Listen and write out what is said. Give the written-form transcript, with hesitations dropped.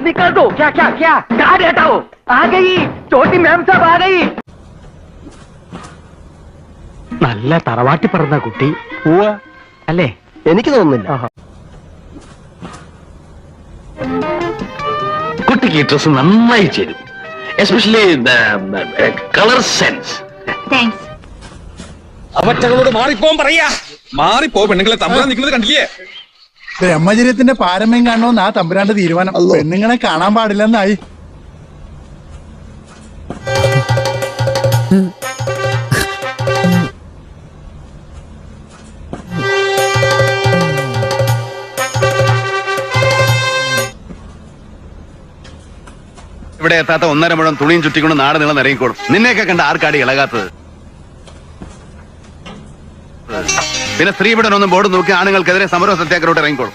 निकल दो। क्या क्या क्या गाड़ी हटाओ। आ गई छोटी मैम साहब आ गई. നല്ല തറവാട്ടി പറഞ്ഞ കുട്ടി അല്ലേ? എനിക്ക് തോന്നുന്നില്ല. കുട്ടിക്ക് ഡ്രസ് നന്നായി ചേരും, എസ്പെഷ്യലി കളർ സെൻസ്. അവറ്റകളോട് മാറിപ്പോൻ പറയാ. മാറിപ്പോ, പെണ്ണുങ്ങളെ തമ്പുരാൻ നിൽക്കുന്നത് കണ്ടില്ലേ? ബ്രഹ്മചര്യത്തിന്റെ പാരമ്യം കാണണമെന്ന് ആ തമ്പുരാന്റെ തീരുമാനം. പെണ്ണുങ്ങളെ കാണാൻ പാടില്ലെന്നായി. ഇവിടെ എത്താത്ത 1.5 മുഴം തുണിയും ചുറ്റിക്കൊണ്ട് നാട് നീളം ഇറങ്ങിക്കോളും. നിന്നെയൊക്കെ കണ്ട ആർക്കാടി ഇളകാത്തത്? പിന്നെ സ്ത്രീപീഡനം ഒന്നും ബോർഡ് നോക്കി ആണുങ്ങൾക്കെതിരെ സമര സത്യാഗ്രഹോട്ട് ഇറങ്ങിക്കോളും.